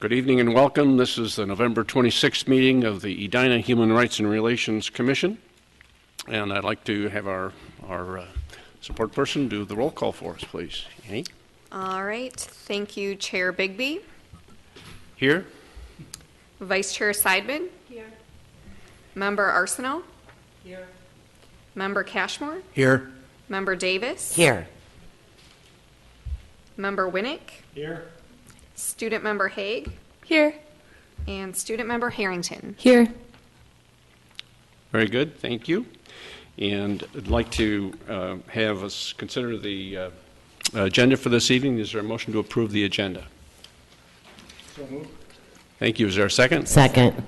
Good evening and welcome. This is the November 26th meeting of the Edina Human Rights and Relations Commission. And I'd like to have our support person do the roll call for us, please. Annie? All right. Thank you, Chair Bigby. Here. Vice Chair Seidman. Here. Member Arsenault. Here. Member Cashmore. Here. Member Davis. Here. Member Winnick. Here. Student Member Haig. Here. And Student Member Harrington. Here. Very good. Thank you. And I'd like to have us consider the agenda for this evening. Is there a motion to approve the agenda? So moved. Thank you. Is there a second? Second.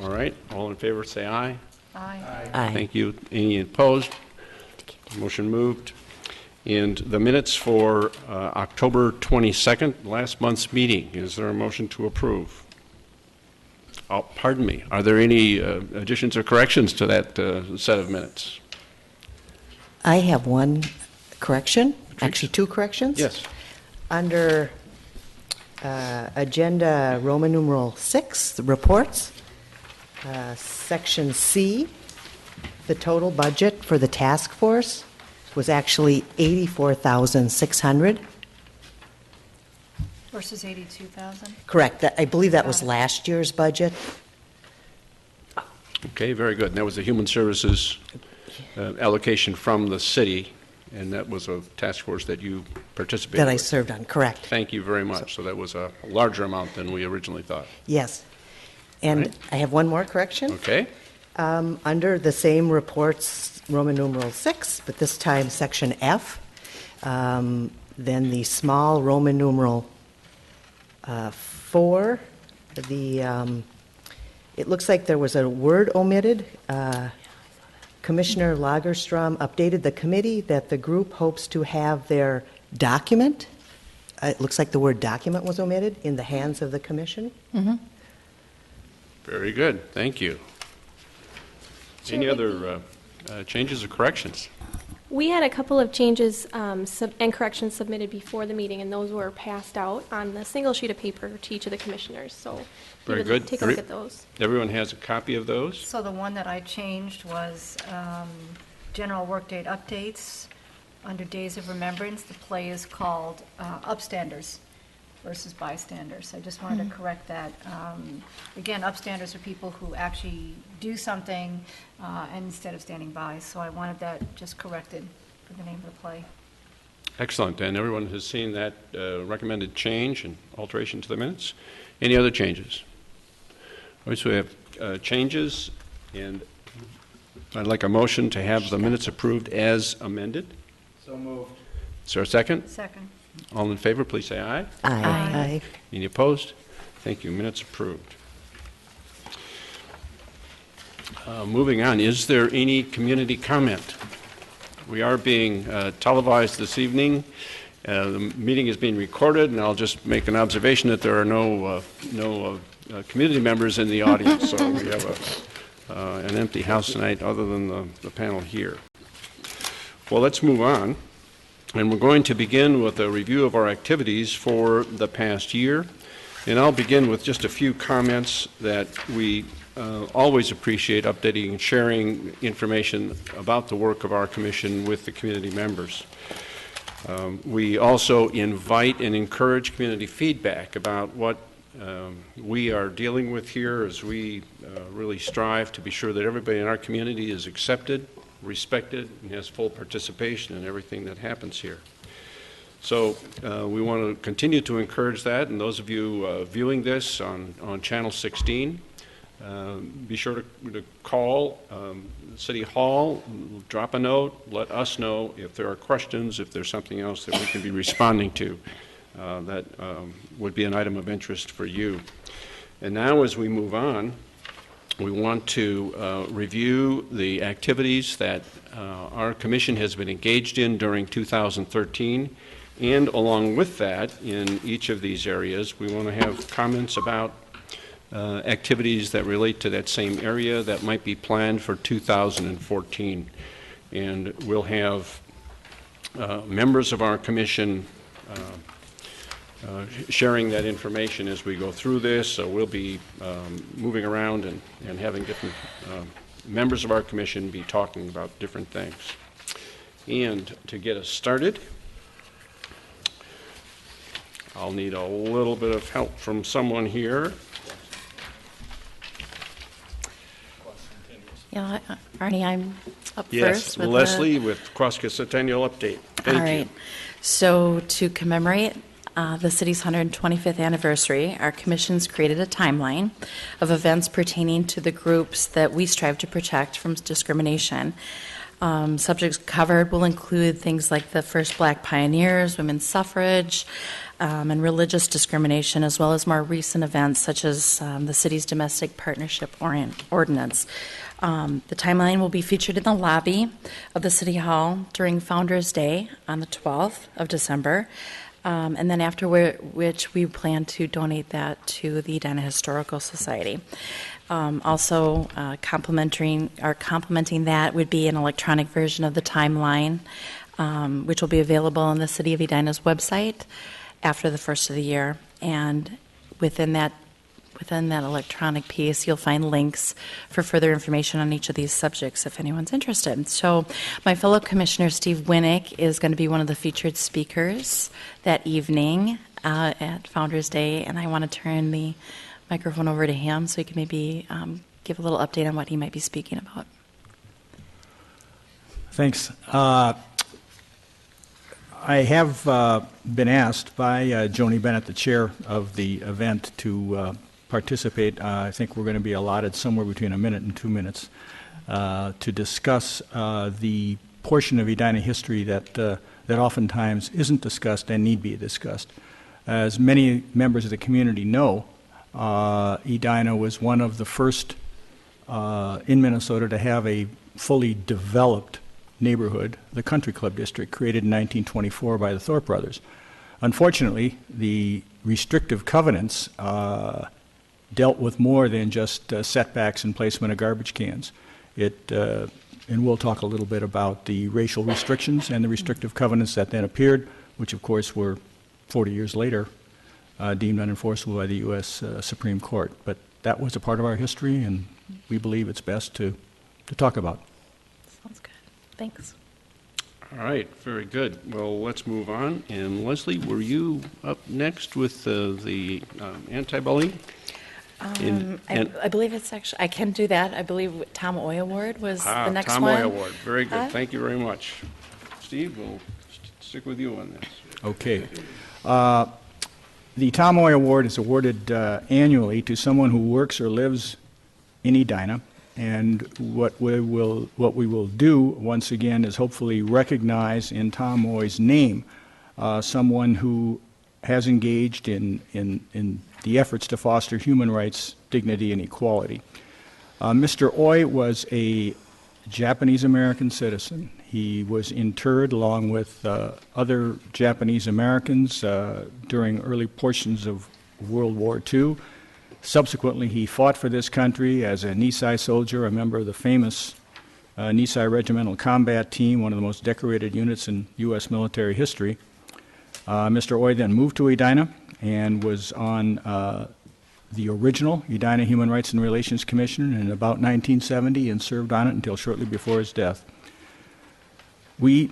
All right. All in favor say aye. Aye. Aye. Thank you. Any opposed? Motion moved. And the minutes for October 22nd, last month's meeting. Is there a motion to approve? Oh, pardon me. Are there any additions or corrections to that set of minutes? I have one correction, actually two corrections. Yes. Under agenda Roman numeral 6, the reports, section C, the total budget for the task force was actually $84,600. Versus 82,000. Correct. I believe that was last year's budget. Okay, very good. And that was the Human Services allocation from the city, and that was a task force that you participated That I with. served on, correct. Thank you very much. So that was a larger amount than we originally thought. Yes. And Right. I have one more correction. Okay. Under the same reports, Roman numeral 6, but this time section F, then the small Roman numeral 4, it looks like there was a word omitted. Commissioner Lagerstrom updated the committee that the group hopes to have their document, it looks like the word document was omitted, in the hands of the commission. Mm-hmm. Very good. Thank you. Any other changes or corrections? We had a couple of changes and corrections submitted before the meeting, and those were passed out on a single sheet of paper to each of the commissioners. So Very you would good. take a look at those. Everyone has a copy of those? So the one that I changed was general workdate updates. Under Days of Remembrance, the play is called Upstanders versus Bystanders. I just wanted to correct that. Again, upstanders are people who actually do something and instead of standing by. So I wanted that just corrected for the name of the play. Excellent. And everyone has seen that recommended change and alteration to the minutes. Any other changes? All right, so we have changes, and I'd like a motion to have the minutes approved as amended. So moved. Is there a second? Second. All in favor, please say aye. Aye. Any opposed? Thank you. Minutes approved. Moving on, is there any community comment? We are being televised this evening. The meeting is being recorded, and I'll just make an observation that there are no community members in the audience, so we have an empty house tonight other than the panel here. Well, let's move on. And we're going to begin with a review of our activities for the past year. And I'll begin with just a few comments that we always appreciate updating and sharing information about the work of our commission with the community members. We also invite and encourage community feedback about what we are dealing with here as we really strive to be sure that everybody in our community is accepted, respected, and has full participation in everything that happens here. So we want to continue to encourage that, and those of you viewing this on Channel 16, be sure to call City Hall, drop a note, let us know if there are questions, if there's something else that we can be responding to that would be an item of interest for you. And now as we move on, we want to review the activities that our commission has been engaged in during 2013, and along with that, in each of these areas, we want to have comments about activities that relate to that same area that might be planned for 2014. And we'll have members of our commission sharing that information as we go through this. So we'll be moving around and having different members of our commission be talking about different things. And to get us started, I'll need a little bit of help from someone here. Yeah, Arnie, I'm up Yes, first. With Leslie with Quasicentennial Update. Thank All right. So to commemorate the city's 125th anniversary, our commission's created a timeline of events pertaining to the groups that we strive to protect from discrimination. Subjects covered will include things like the first Black pioneers, women's suffrage, and religious discrimination, as well as more recent events such as the city's domestic partnership ordinance. The timeline will be featured in the lobby of the City Hall during Founders Day on the 12th of December, and then after which we plan to donate that to the Edina Historical Society. Also, complementing that would be an electronic version of the timeline, which will be available on the City of Edina's website after the first of the year. And within that electronic piece, you'll find links for further information on each of these subjects if anyone's interested. So my fellow commissioner, Steve Winnick, is going to be one of the featured speakers that evening at Founders Day, and I want to turn the microphone over to him so he can maybe give a little update on what he might be speaking about. Thanks. I have been asked by Joni Bennett, the chair of the event, to participate. I think we're going to be allotted somewhere between a minute and 2 minutes to discuss the portion of Edina history that oftentimes isn't discussed and need be discussed. As many members of the community know, Edina was one of the first in Minnesota to have a fully developed neighborhood, the Country Club District, created in 1924 by the Thorpe brothers. Unfortunately, the restrictive covenants dealt with more than just setbacks and placement of garbage cans. And we'll talk a little bit about the racial restrictions and the restrictive covenants that then appeared, which of course were 40 years later deemed unenforceable by the U.S. Supreme Court. But that was a part of our history, and we believe it's best to talk about. Sounds good. Thanks. All right, very good. Well, let's move on. And Leslie, were you up next with the anti-bullying? I believe it's actually, I can do that. I believe Tom Oy Award was the next Tom one. Oy Award. Very good. Thank you very much. Steve, we'll stick with you on this. Okay. The Tom Oy Award is awarded annually to someone who works or lives in Edina. And what we will do once again is hopefully recognize in Tom Oy's name someone who has engaged in the efforts to foster human rights, dignity, and equality. Mr. Oy was a Japanese-American citizen. He was interred along with other Japanese Americans during early portions of World War II. Subsequently, he fought for this country as a Nisei soldier, a member of the famous Nisei Regimental Combat Team, one of the most decorated units in U.S. military history. Mr. Oy then moved to Edina and was on the original Edina Human Rights and Relations Commission in about 1970 and served on it until shortly before his death. We,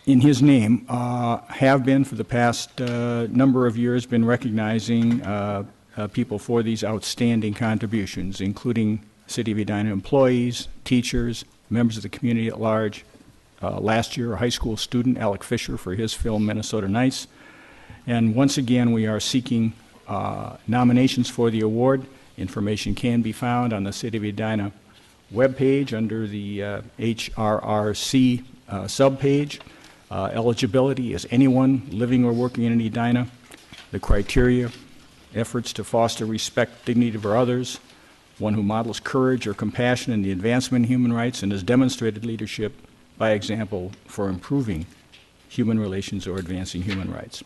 in his name, have been for the past number of years been recognizing people for these outstanding contributions, including City of Edina employees, teachers, members of the community at large. Last year, a high school student, Alec Fisher, for his film Minnesota Nights. And once again, we are seeking nominations for the award. Information can be found on the City of Edina webpage under the HRRC subpage. Eligibility is anyone living or working in Edina. The criteria: efforts to foster respect, dignity for others, one who models courage or compassion in the advancement of human rights and has demonstrated leadership by example for improving human relations or advancing human rights.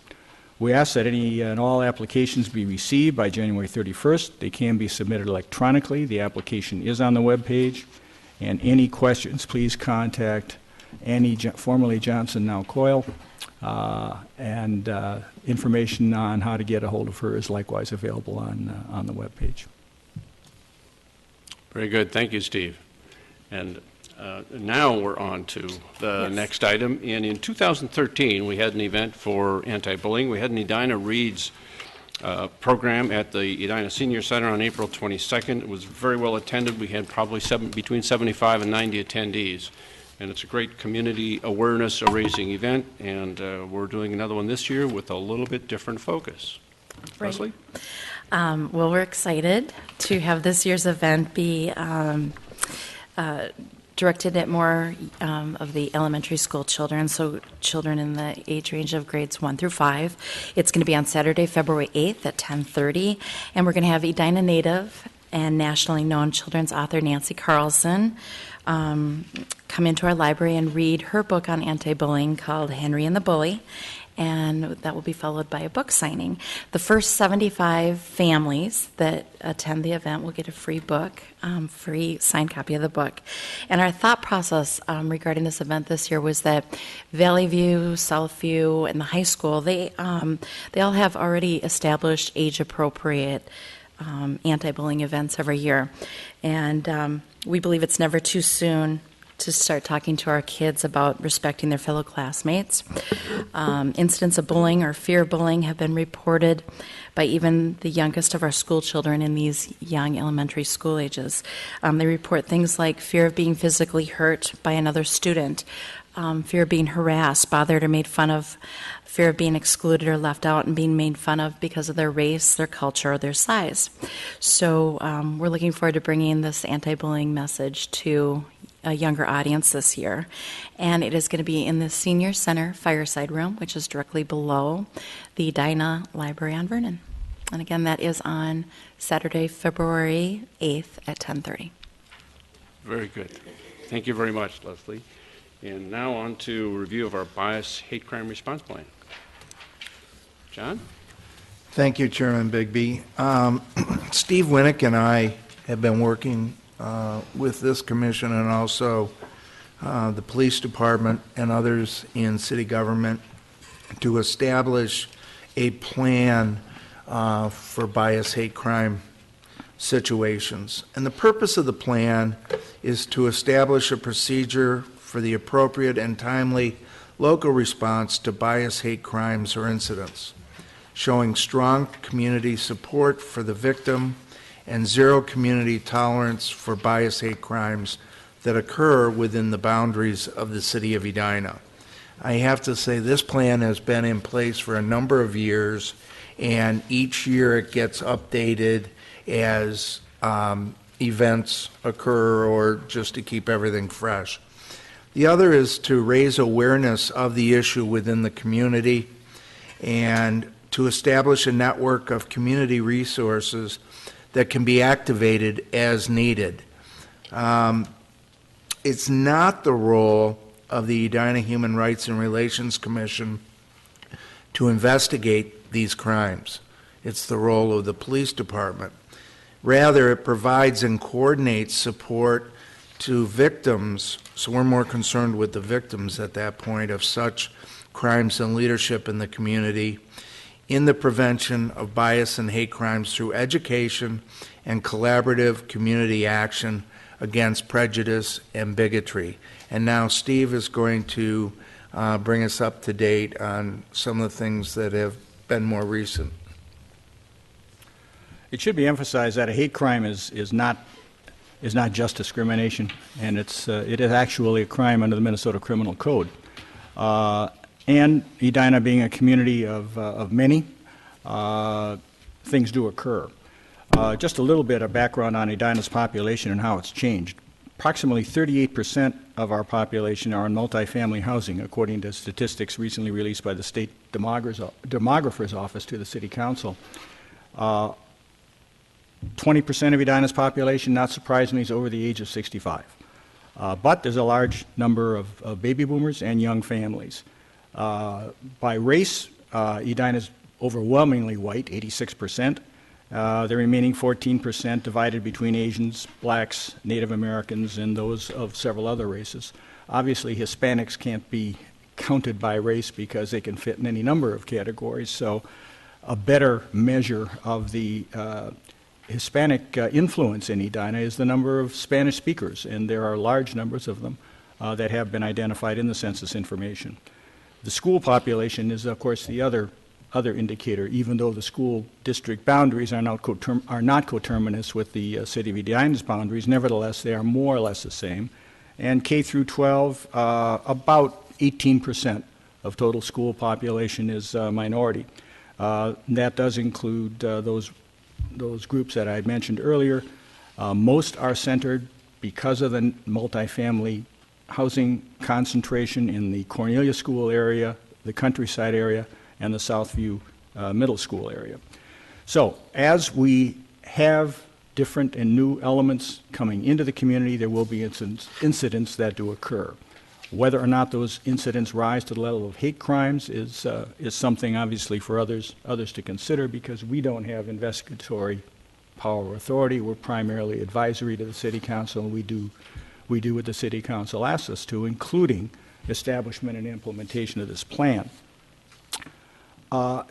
We ask that any and all applications be received by January 31st. They can be submitted electronically. The application is on the webpage. And any questions, please contact formerly Johnson, now Coyle, and information on how to get a hold of her is likewise available on the webpage. Very good. Thank you, Steve. And now we're on to the next item. And in 2013, we had an event for anti-bullying. We had an Edina Reads program at the Edina Senior Center on April 22nd. It was very well attended. We had probably between 75 and 90 attendees. And it's a great community awareness raising event. And we're doing another one this year with a little bit different focus. Right. Leslie? Well, we're excited to have this year's event be directed at more of the elementary school children, so children in the age range of grades 1 through 5. It's going to be on Saturday, February 8th at 10:30, and we're going to have Edina native and nationally known children's author Nancy Carlson come into our library and read her book on anti-bullying called Henry and the Bully, and that will be followed by a book signing. The first 75 families that attend the event will get a free book, free signed copy of the book. And our thought process regarding this event this year was that Valley View, Southview, and the high school, they all have already established age-appropriate anti-bullying events every year. And we believe it's never too soon to start talking to our kids about respecting their fellow classmates. Incidents of bullying or fear of bullying have been reported by even the youngest of our school children in these young elementary school ages. They report things like fear of being physically hurt by another student, fear of being harassed, bothered, or made fun of, fear of being excluded or left out and being made fun of because of their race, their culture, or their size. So we're looking forward to bringing this anti-bullying message to a younger audience this year. And it is going to be in the Senior Center Fireside Room, which is directly below the Edina Library on Vernon. And again, that is on Saturday, February 8th at 10:30. Very good. Thank you very much, Leslie. And now on to review of our bias hate crime response plan. John? Thank you, Chairman Bigby. Steve Winnick and I have been working with this commission and also the police department and others in city government to establish a plan for bias hate crime situations. And the purpose of the plan is to establish a procedure for the appropriate and timely local response to bias hate crimes or incidents, showing strong community support for the victim and zero community tolerance for bias hate crimes that occur within the boundaries of the city of Edina. I have to say this plan has been in place for a number of years, and each year it gets updated as events occur or just to keep everything fresh. The other is to raise awareness of the issue within the community and to establish a network of community resources that can be activated as needed. It's not the role of the Edina Human Rights and Relations Commission to investigate these crimes. It's the role of the police department. Rather, it provides and coordinates support to victims, so we're more concerned with the victims at that point of such crimes and leadership in the community in the prevention of bias and hate crimes through education and collaborative community action against prejudice and bigotry. And now Steve is going to bring us up to date on some of the things that have been more recent. It should be emphasized that a hate crime is not just discrimination, and it is actually a crime under the Minnesota Criminal Code. And Edina being a community of many, things do occur. Just a little bit of background on Edina's population and how it's changed. Approximately 38% of our population are in multifamily housing, according to statistics recently released by the State Demographer's Office to the City Council. 20% of Edina's population, not surprisingly, is over the age of 65. But there's a large number of baby boomers and young families. By race, Edina is overwhelmingly white, 86%, The remaining 14% divided between Asians, blacks, Native Americans, and those of several other races. Obviously, Hispanics can't be counted by race because they can fit in any number of categories. So a better measure of the Hispanic influence in Edina is the number of Spanish speakers, and there are large numbers of them that have been identified in the census information. The school population is, of course, the other indicator, even though the school district boundaries are not coterminous with the city of Edina's boundaries. Nevertheless, they are more or less the same. And K through 12, about 18% of total school population is minority. That does include those groups that I had mentioned earlier. Most are centered because of the multifamily housing concentration in the Cornelia School area, the Countryside area, and the Southview Middle School area. So as we have different and new elements coming into the community, there will be incidents that do occur. Whether or not those incidents rise to the level of hate crimes is something obviously for others to consider, because we don't have investigatory power or authority. We're primarily advisory to the City Council, and we do what the City Council asks us to, including establishment and implementation of this plan.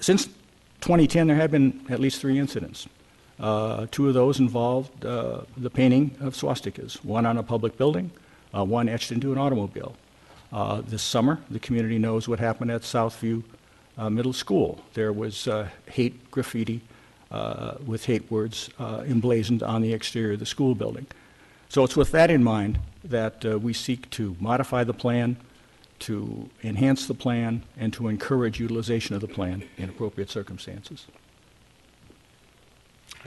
Since 2010, there have been at least 3 incidents. 2 of those involved the painting of swastikas, one on a public building, one etched into an automobile. This summer, the community knows what happened at Southview Middle School. There was hate graffiti with hate words emblazoned on the exterior of the school building. So it's with that in mind that we seek to modify the plan, to enhance the plan, and to encourage utilization of the plan in appropriate circumstances.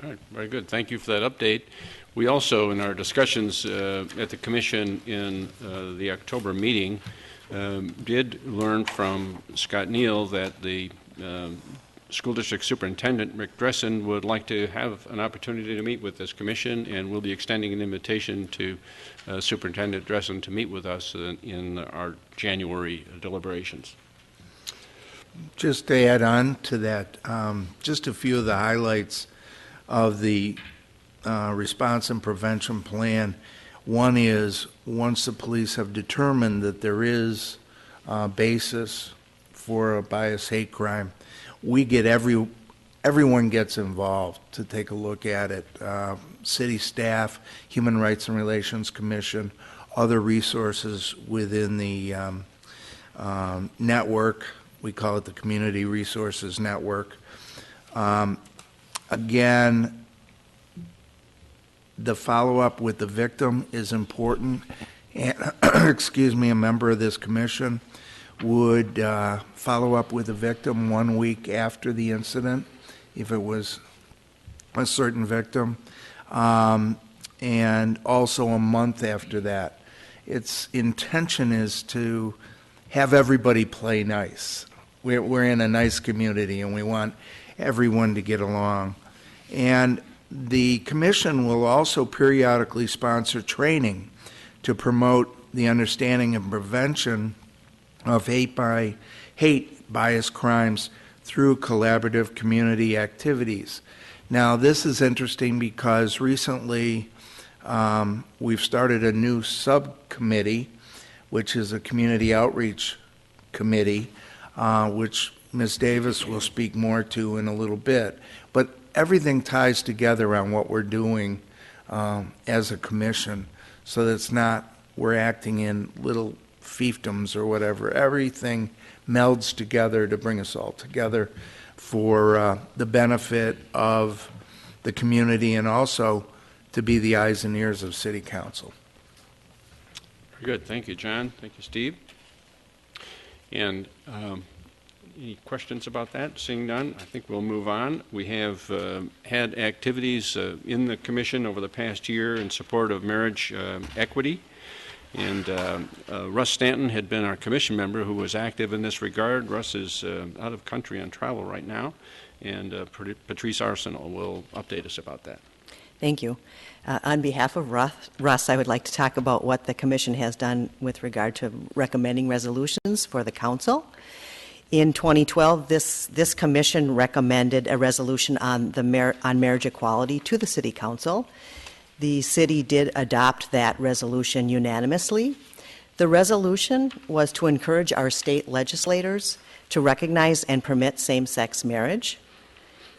All right, very good. Thank you for that update. We also, in our discussions at the Commission in the October meeting, did learn from Scott Neal that the School District Superintendent, Rick Dressen, would like to have an opportunity to meet with this Commission, and we'll be extending an invitation to Superintendent Dressen to meet with us in our January deliberations. Just to add on to that, just a few of the highlights of the response and prevention plan. One is, once the police have determined that there is a basis for a bias hate crime, we get everyone gets involved to take a look at it. City staff, Human Rights and Relations Commission, other resources within the network. We call it the Community Resources Network. Again, the follow-up with the victim is important. And, excuse me, a member of this commission would follow up with the victim 1 week after the incident, if it was a certain victim, and also a month after that. Its intention is to have everybody play nice. We're in a nice community, and we want everyone to get along. And the commission will also periodically sponsor training to promote the understanding and prevention of hate bias crimes through collaborative community activities. Now, this is interesting because recently we've started a new subcommittee, which is a community outreach committee, which Ms. Davis will speak more to in a little bit. But everything ties together on what we're doing as a commission, so that it's not we're acting in little fiefdoms or whatever. Everything melds together to bring us all together for the benefit of the community, and also to be the eyes and ears of City Council. Very good. Thank you, John. Thank you, Steve. And any questions about that? Seeing none, I think we'll move on. We have had activities in the commission over the past year in support of marriage equity. And Russ Stanton had been our commission member who was active in this regard. Russ is out of country on travel right now, and Patrice Arsenal will update us about that. Thank you. On behalf of Russ, I would like to talk about what the commission has done with regard to recommending resolutions for the council. In 2012, this commission recommended a resolution on marriage equality to the City Council. The city did adopt that resolution unanimously. The resolution was to encourage our state legislators to recognize and permit same-sex marriage.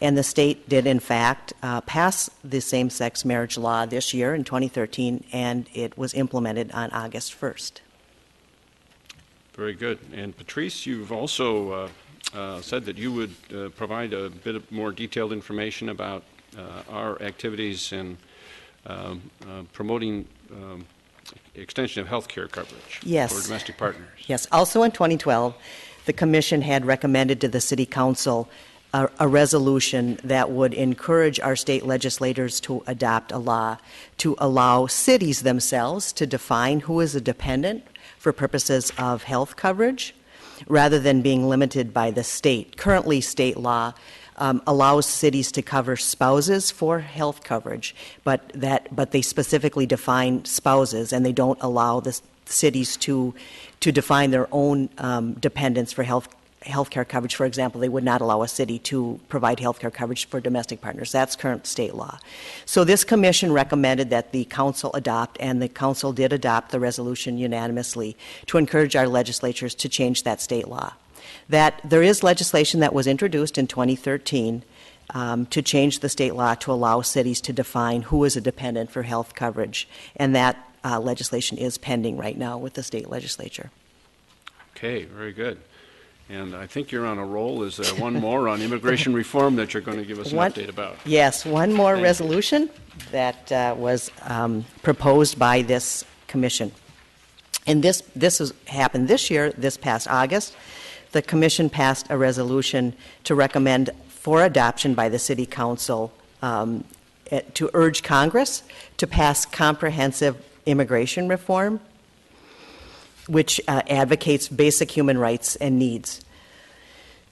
And the state did, in fact, pass the same-sex marriage law this year in 2013, and it was implemented on August 1st. Very good. And Patrice, you've also said that you would provide a bit of more detailed information about our activities in promoting extension of health care coverage Yes. for domestic partners. Yes. Also in 2012, the Commission had recommended to the City Council a resolution that would encourage our state legislators to adopt a law to allow cities themselves to define who is a dependent for purposes of health coverage, rather than being limited by the state. Currently, state law allows cities to cover spouses for health coverage, but they specifically define spouses, and they don't allow the cities to define their own dependents for healthcare coverage. For example, they would not allow a city to provide healthcare coverage for domestic partners. That's current state law. So this commission recommended that the council adopt, and the council did adopt the resolution unanimously to encourage our legislatures to change that state law. That there is legislation that was introduced in 2013 to change the state law to allow cities to define who is a dependent for health coverage, and that legislation is pending right now with the state legislature. Okay, very good. And I think you're on a roll. Is there one more on immigration reform that you're going to give us an update about? Yes, one more Thank resolution that was proposed by this commission. And this has happened this year, this past August. The commission passed a resolution to recommend for adoption by the City Council to urge Congress to pass comprehensive immigration reform, which advocates basic human rights and needs.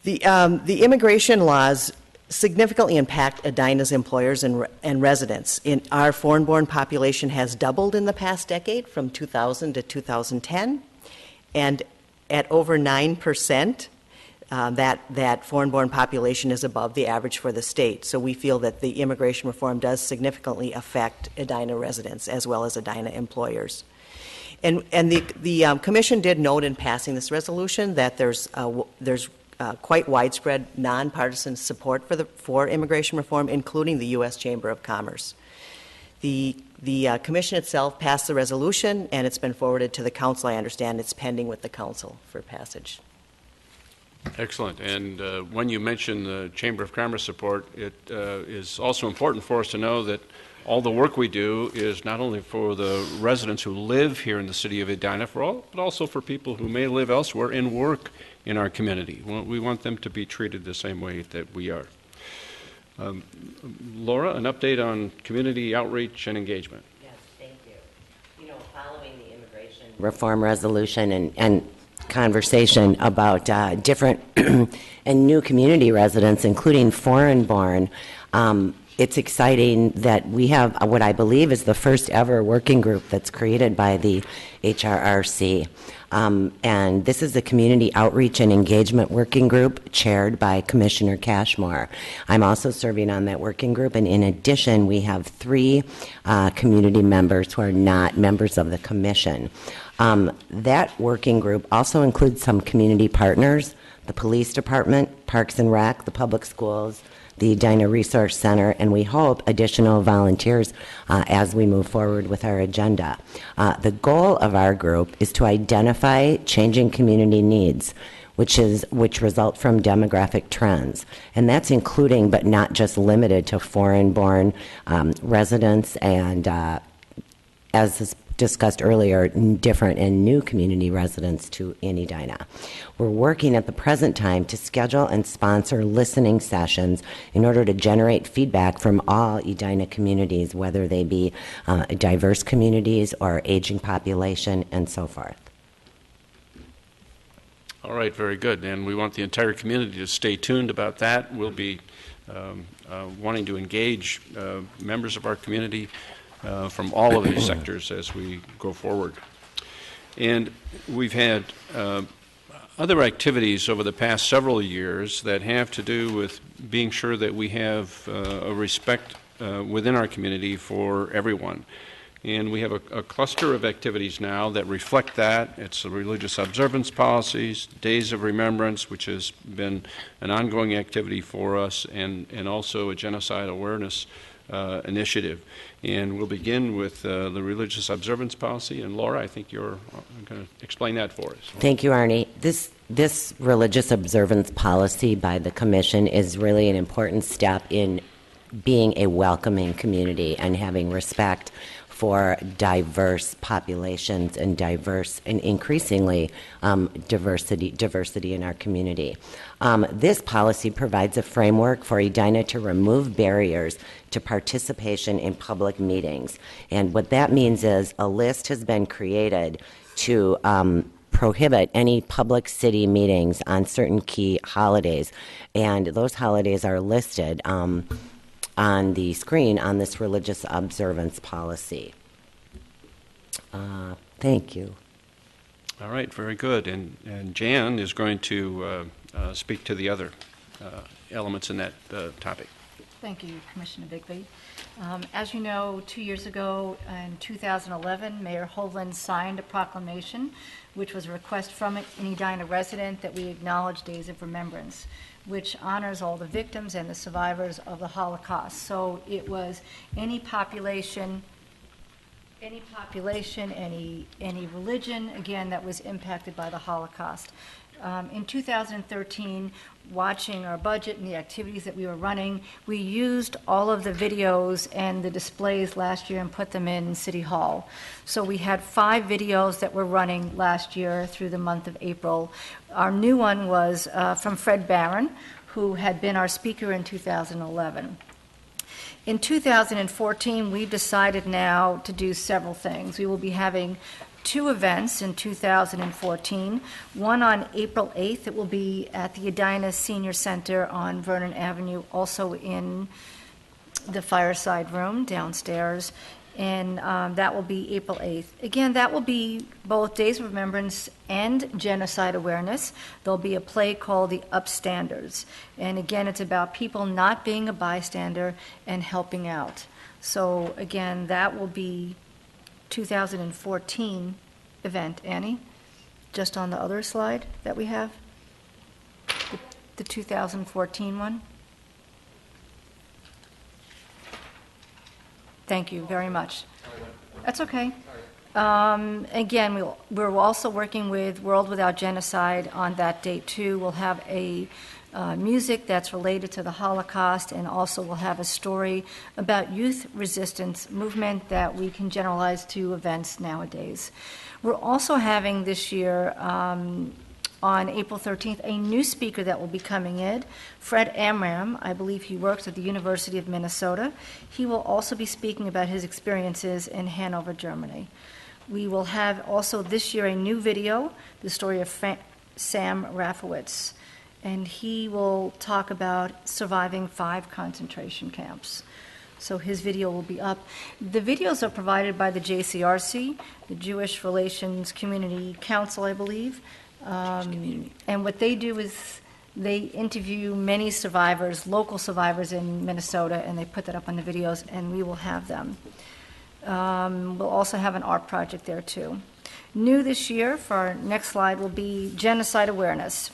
The immigration laws significantly impact Edina's employers and residents. Our foreign-born population has doubled in the past decade, from 2000 to 2010, and at over 9%, that foreign-born population is above the average for the state. So we feel that the immigration reform does significantly affect Edina residents as well as Edina employers. And the commission did note in passing this resolution that there's quite widespread nonpartisan support for immigration reform, including the U.S. Chamber of Commerce. The commission itself passed the resolution, and it's been forwarded to the council. I understand it's pending with the council for passage. Excellent. And when you mention the Chamber of Commerce support, it is also important for us to know that all the work we do is not only for the residents who live here in the city of Edina, but also for people who may live elsewhere and work in our community. We want them to be treated the same way that we are. Laura, an update on community outreach and engagement. Yes, thank you. You know, following the immigration reform resolution and conversation about different and new community residents, including foreign-born, it's exciting that we have what I believe is the first ever working group that's created by the HRRC. And this is the Community Outreach and Engagement Working Group chaired by Commissioner Cashmore. I'm also serving on that working group, and in addition, we have 3 community members who are not members of the commission. That working group also includes some community partners, the police department, Parks and Rec, the public schools, the Edina Resource Center, and we hope additional volunteers as we move forward with our agenda. The goal of our group is to identify changing community needs, which result from demographic trends, and that's including but not just limited to foreign-born residents and, as is discussed earlier, different and new community residents in Edina. We're working at the present time to schedule and sponsor listening sessions in order to generate feedback from all Edina communities, whether they be diverse communities or aging population and so forth. All right, very good. And we want the entire community to stay tuned about that. We'll be wanting to engage members of our community from all of these sectors as we go forward. And we've had other activities over the past several years that have to do with being sure that we have a respect within our community for everyone. And we have a cluster of activities now that reflect that. It's the religious observance policies, Days of Remembrance, which has been an ongoing activity for us, and also a Genocide Awareness initiative. And we'll begin with the religious observance policy. And Laura, I think you're going to explain that for us. Thank you, Arnie. This religious observance policy by the Commission is really an important step in being a welcoming community and having respect for diverse populations and diverse and increasingly diversity in our community. This policy provides a framework for Edina to remove barriers to participation in public meetings. And what that means is a list has been created to prohibit any public city meetings on certain key holidays. And those holidays are listed on the screen on this religious observance policy. Thank you. All right, very good. And Jan is going to speak to the other elements in that topic. Thank you, Commissioner Bigby. As you know, 2 years ago in 2011, Mayor Hovland signed a proclamation, which was a request from an Edina resident that we acknowledge Days of Remembrance, which honors all the victims and the survivors of the Holocaust. So it was any population, any religion, again, that was impacted by the Holocaust. In 2013, watching our budget and the activities that we were running, we used all of the videos and the displays last year and put them in City Hall. So we had 5 videos that were running last year through the month of April. Our new one was from Fred Barron, who had been our speaker in 2011. In 2014, we've decided now to do several things. We will be having 2 events in 2014. One on April 8th. It will be at the Edina Senior Center on Vernon Avenue, also in the Fireside Room downstairs. And that will be April 8th. Again, that will be both Days of Remembrance and Genocide Awareness. There'll be a play called The Upstanders. And again, it's about people not being a bystander and helping out. So again, that will be 2014 event. Annie, just on the other slide that we have, the 2014 one. Thank you very much. That's okay. Again, we're also working with World Without Genocide on that date too. We'll have a music that's related to the Holocaust, and also we'll have a story about youth resistance movement that we can generalize to events nowadays. We're also having this year on April 13th, a new speaker that will be coming in, Fred Amram. I believe he works at the University of Minnesota. He will also be speaking about his experiences in Hanover, Germany. We will have also this year a new video, the story of Sam Rafowitz, and he will talk about surviving 5 concentration camps. So his video will be up. The videos are provided by the JCRC, the Jewish Relations Community Council, I believe. And what they do is they interview many survivors, local survivors in Minnesota, and they put that up on the videos, and we will have them. We'll also have an art project there too. New this year, for our next slide, will be Genocide Awareness.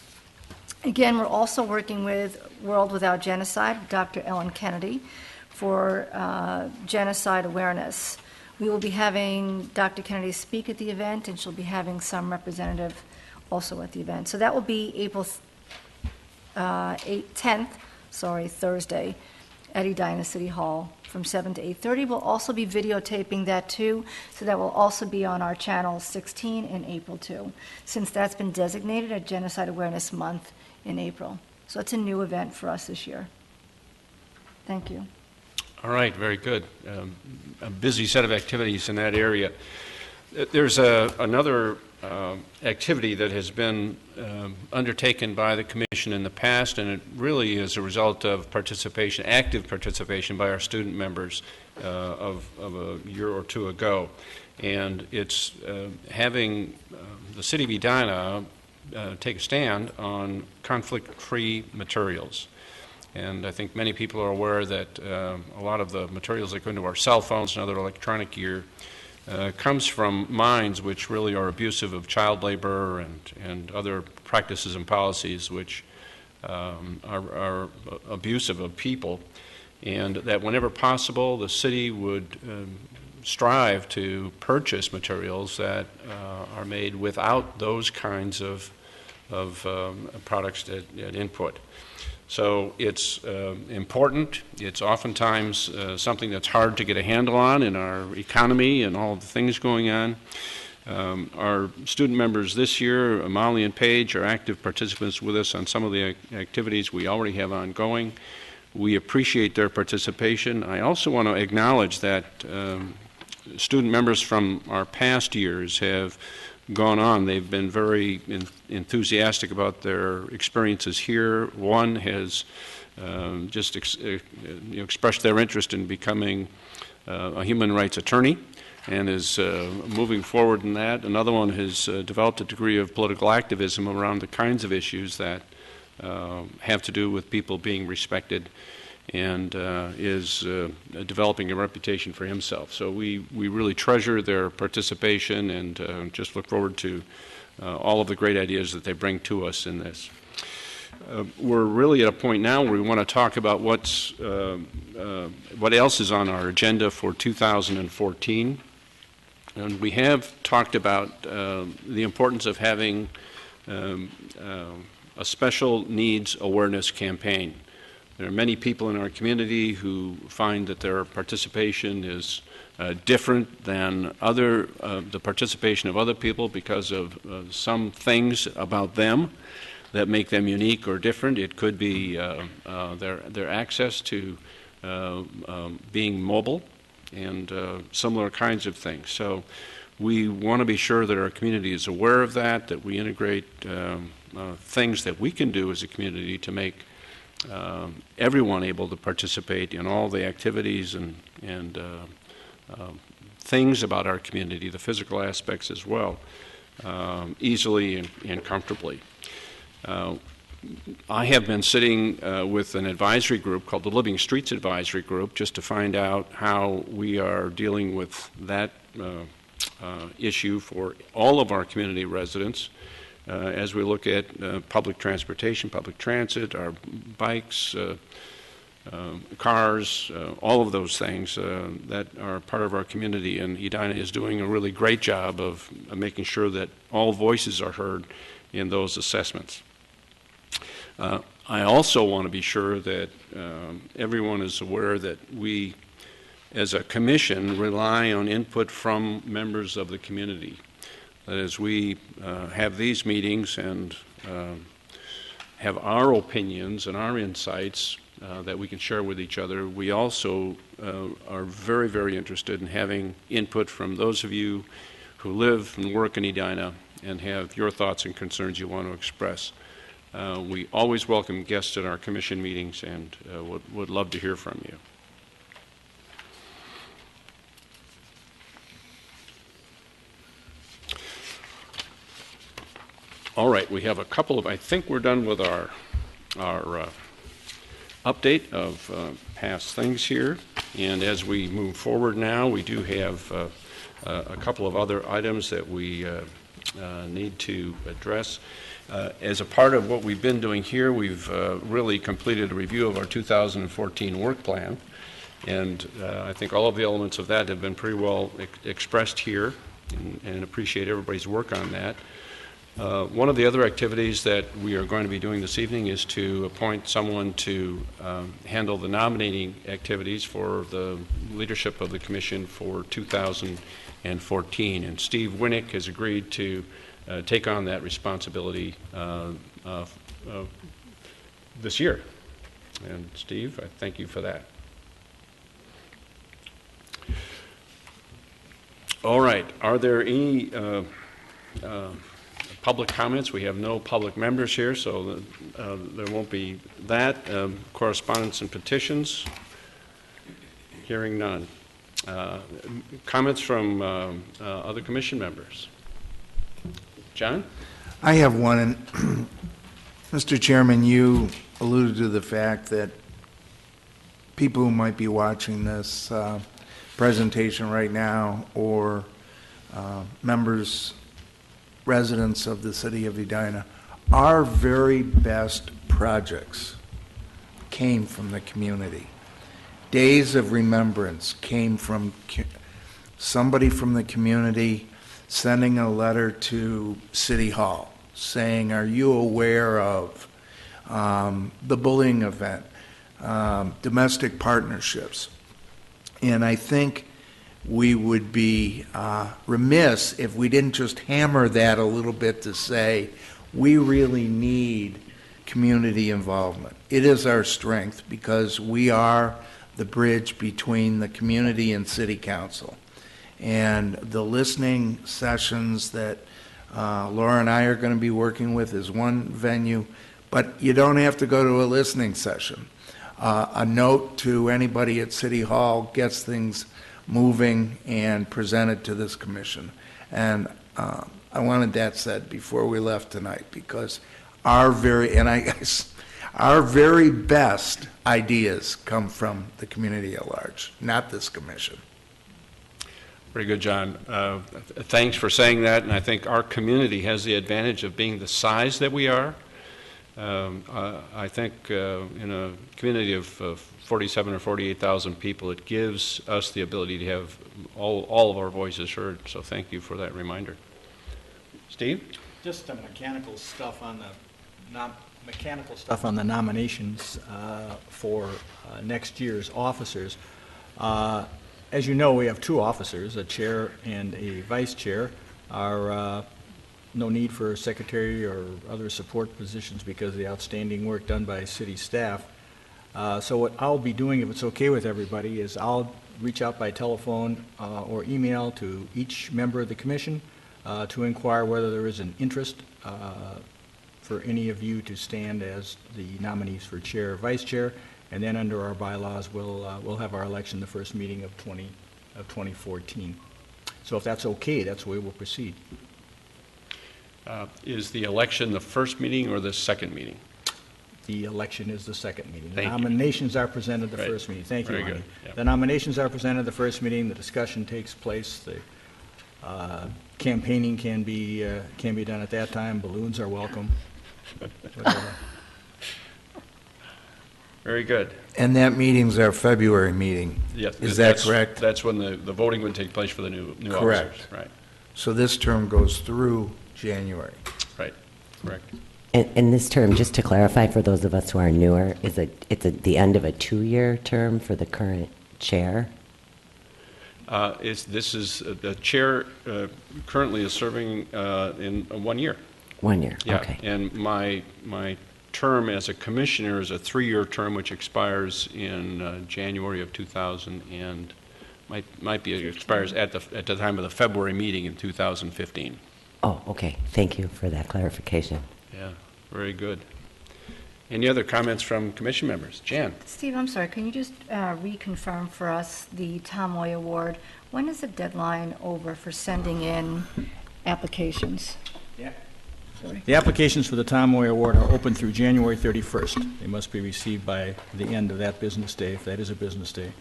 Again, we're also working with World Without Genocide, Dr. Ellen Kennedy, for Genocide Awareness. We will be having Dr. Kennedy speak at the event, and she'll be having some representative also at the event. So that will be April 10th, Thursday, at Edina City Hall from 7 to 8:30. We'll also be videotaping that too, so that will also be on our channel 16 in April too, since that's been designated a Genocide Awareness Month in April. So it's a new event for us this year. Thank you. All right, very good. A busy set of activities in that area. There's another activity that has been undertaken by the Commission in the past, and it really is a result of participation, active participation by our student members of a year or two ago. And it's having the City of Edina take a stand on conflict-free materials. And I think many people are aware that a lot of the materials that go into our cell phones and other electronic gear comes from mines which really are abusive of child labor and other practices and policies which are abusive of people, and that whenever possible the city would strive to purchase materials that are made without those kinds of products at input. So it's important. It's oftentimes something that's hard to get a handle on in our economy and all the things going on. Our student members this year, Molly and Paige, are active participants with us on some of the activities we already have ongoing. We appreciate their participation. I also want to acknowledge that student members from our past years have gone on. They've been very enthusiastic about their experiences here. One has just expressed their interest in becoming a human rights attorney and is moving forward in that. Another one has developed a degree of political activism around the kinds of issues that have to do with people being respected, and is developing a reputation for himself. So we really treasure their participation and just look forward to all of the great ideas that they bring to us in this. We're really at a point now where we want to talk about what else is on our agenda for 2014. And we have talked about the importance of having a special needs awareness campaign. There are many people in our community who find that their participation is different than the participation of other people because of some things about them that make them unique or different. It could be their access to being mobile and similar kinds of things. So we want to be sure that our community is aware of that we integrate things that we can do as a community to make everyone able to participate in all the activities and things about our community, the physical aspects as well, easily and comfortably. I have been sitting with an advisory group called the Living Streets Advisory Group just to find out how we are dealing with that issue for all of our community residents. As we look at public transportation, public transit, our bikes, cars, all of those things that are part of our community. And Edina is doing a really great job of making sure that all voices are heard in those assessments. I also want to be sure that everyone is aware that we, as a commission, rely on input from members of the community. That as we have these meetings and have our opinions and our insights that we can share with each other, we also are very, very interested in having input from those of you who live and work in Edina and have your thoughts and concerns you want to express. We always welcome guests at our commission meetings and would love to hear from you. All right, we have a couple of, I think we're done with our update of past things here. And as we move forward now, we do have a couple of other items that we need to address. As a part of what we've been doing here, we've really completed a review of our 2014 work plan. And I think all of the elements of that have been pretty well expressed here, and appreciate everybody's work on that. One of the other activities that we are going to be doing this evening is to appoint someone to handle the nominating activities for the leadership of the Commission for 2014. And Steve Winnick has agreed to take on that responsibility this year. And Steve, I thank you for that. All right, are there any public comments? We have no public members here, so there won't be that. Correspondence and petitions? Hearing none. Comments from other commission members? John? I have one, and Mr. Chairman, you alluded to the fact that people who might be watching this presentation right now, or members, residents of the city of Edina, our very best projects came from the community. Days of Remembrance came from somebody from the community sending a letter to City Hall saying, are you aware of the bullying event, domestic partnerships? And I think we would be remiss if we didn't just hammer that a little bit to say, we really need community involvement. It is our strength because we are the bridge between the community and City Council. And the listening sessions that Laura and I are going to be working with is one venue, but you don't have to go to a listening session. A note to anybody at City Hall gets things moving and presented to this commission. And I wanted that said before we left tonight, because our very best ideas come from the community at large, not this commission. Very good, John. Thanks for saying that, and I think our community has the advantage of being the size that we are. I think in a community of 47 or 48,000 people, it gives us the ability to have all of our voices heard, so thank you for that reminder. Steve? Just the mechanical stuff on the nominations for next year's officers. As you know, we have two officers, a chair and a vice chair. Our no need for a secretary or other support positions because of the outstanding work done by city staff. So what I'll be doing, if it's okay with everybody, is I'll reach out by telephone or email to each member of the commission to inquire whether there is an interest for any of you to stand as the nominees for chair or vice chair, and then under our bylaws, we'll have our election the first meeting of 2014. So if that's okay, that's the way we'll proceed. Is the election the first meeting or the second meeting? The election is the second meeting. The Thank you. nominations are presented the Right. first meeting. Thank you, Very Lonnie. good. Yep. The nominations are presented the first meeting. The discussion takes place. The campaigning can be done at that time. Balloons are welcome. Whatever. Very good. And that meeting's our February meeting. Yes, Is that correct? That's when the voting would take place for the new Correct. officers. Right, So this term goes through January. right, correct. And this term, just to clarify for those of us who are newer, it's the end of a 2-year term for the current chair? This is the chair currently is serving in 1 year. 1 year, Yeah, okay. and my term as a commissioner is a 3-year term, which expires in January of 2000, and expires at the time of the February meeting in 2015. Oh, okay. Thank you for that clarification. Yeah, very good. Any other comments from commission members? Jan? Steve, I'm sorry, can you just reconfirm for us the Tom Moy Award? When is the deadline over for sending in applications? Yeah. Sorry. The applications for the Tom Moy Award are open through January 31st. They must be received by the end of that business day, if that is a business day,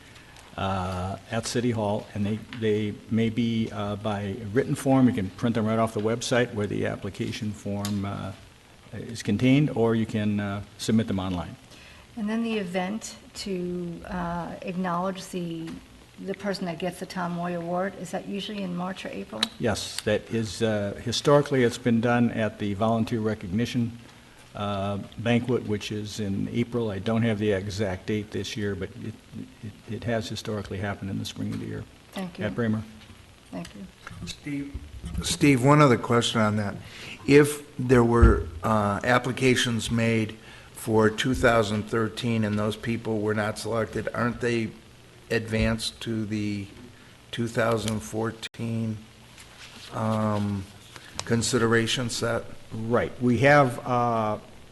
at City Hall. And they may be by written form. You can print them right off the website where the application form is contained, or you can submit them online. And then the event to acknowledge the person that gets the Tom Moy Award, is that usually in March or April? Yes, that is, historically, it's been done at the Volunteer Recognition Banquet, which is in April. I don't have the exact date this year, but it has historically happened in the spring of the year. Thank you. At Bramer. Thank you. Steve, one other question on that. If there were applications made for 2013 and those people were not selected, aren't they advanced to the 2014 consideration set? Right. We have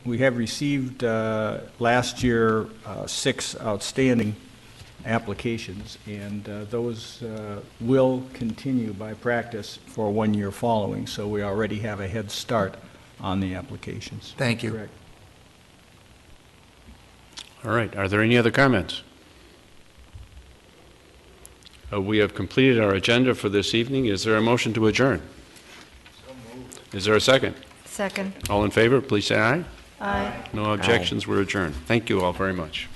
received last year 6 outstanding applications, and those will continue by practice for 1 year following. So we already have a head start on the applications. Thank you. Correct. All right, are there any other comments? We have completed our agenda for this evening. Is there a motion to adjourn? Is there a second? Second. All in favor, please say aye. Aye. No objections, we're adjourned. Thank you all very much.